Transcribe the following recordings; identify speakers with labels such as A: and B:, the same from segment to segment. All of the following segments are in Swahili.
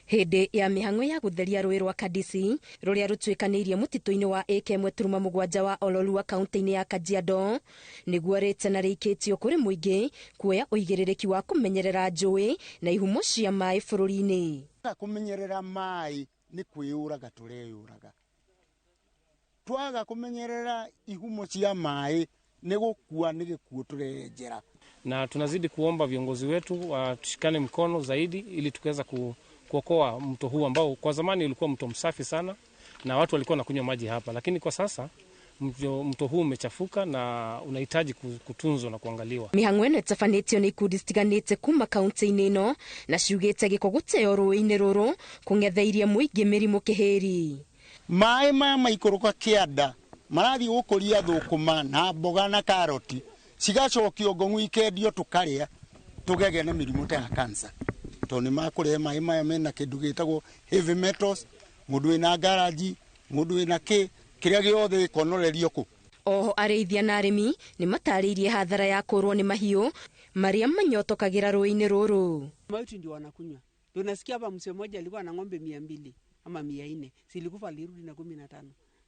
A: Hindi ya mihang'o ya gutheria rũĩ rwa Kadisi rũrĩa rũtuĩkanĩirie mũtitũ-inĩ wa ĩka 1.7 wa Ololua kaunti-inĩ ya Kajiado nĩguo rĩtana rĩikĩtio kũrĩ mũingĩ kuoya ũigĩrĩrĩki wa kũmenyerera njũĩ na ihumo cia maĩ bũrũri-inĩ.
B: Kũmenyerera maĩ nĩ kwĩyũraga tũreyũraga. Twaga kũmenyerera ihumo cia maĩ nĩ gũkua nĩ gĩkuũ tũrenjera.
C: Na tunazidi kuomba viongozi wetu watushikane mkono zaidi ili tukaweza kuokoa mto huu ambao kwa zamani ulikuwa mto msafi sana na watu walikuwa wanakunywa maji hapa, lakini kwa sasa mto huu umechafuka na unahitaji kutunzwa na kuangaliwa.
A: Mihang'o ĩno ĩtabanĩtio nĩ ikundi citiganĩte kuma kaunti-inĩ ĩno na ciugĩte gĩko gũteo rũĩ-inĩ rũrũ kũng'etheirie mũingĩ mĩrimũ kĩhĩri.
B: Maĩ maya maikũrũka kĩanda marathiĩ gũkũria thũkũma na mboga na karoti cigacokio ngong'u ikendio tũkarĩa tũgege na mĩrimũ ta ya cancer. Tondũ nĩ makũrehe maĩ maya mena kĩndũ gĩtagwo heavy metals, mũndũ wĩna ngaraji, mũndũ wĩna kĩrĩa gĩothe gĩkonorerio kũ.
A: Oho arĩithia na arĩmi nĩ matarĩirie hathara ya kũrwo nĩ mahiũ marĩa manyotokagĩra rũĩ-inĩ rũrũ.
D: Mauti ndio wanakunywa. Tunasikia hapa mzee mmoja alikuwa na ng'ombe 200 ama 400, silikufa alirudi na 15.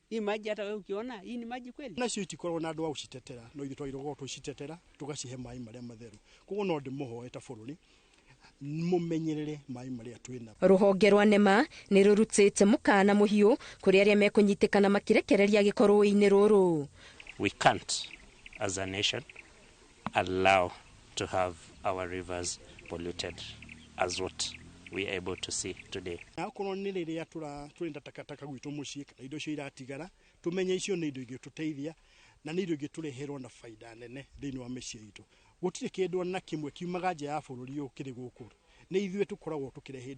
D: Hii maji hata wewe ukiona hii ni maji kweli?
E: Na cio itikorwo na andũ a gũcitetera no ithuĩ twagĩrĩirwo tũcitetera tugacihe maĩ marĩa matheru. Koguo no ndĩmũhoe ta bũrũri mũmenyerere maĩ marĩa twĩna.
A: Rũhonge rwa NEMA nĩ rũrutĩte mũkana mũhiũ kũrĩ arĩa mekũnyitĩkana makĩrekereria gĩko rũĩ-inĩ rũrũ.
F: We can't as a nation allow to have our rivers polluted as what we are able to see today.
E: Na kono nĩ rĩrĩa tũrenda takataka gwitũ mũciĩ kana indo cio iratigara tumenye icio nĩ indo ingĩtũteithia na nĩ indo ingĩtũreherwo na faida nene thĩinĩ wa mĩciĩ itũ. Gũtirĩ kĩndũ na kĩmwe kiumaga nja ya bũrũri ũkĩrĩ gũkũ. Nĩ ithuĩ tũkoragwo tũkĩrehe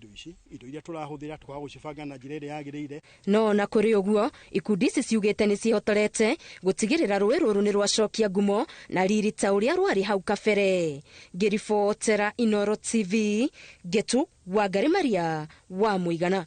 E: indo iria tũrahũthĩra tũkaga gũcibanga na njĩra ĩrĩa yagĩrĩire.
A: No na kũrĩ ũguo ikundi ici ciugĩte nĩ cihotorete gũtigĩrĩra rũĩ rũrũ nĩ rwacokia ngumo na riri ta ũrĩa rwarĩ hau kabere. Ngĩribotera Inooro TV, Getu Wangari Maria wa Mũigana.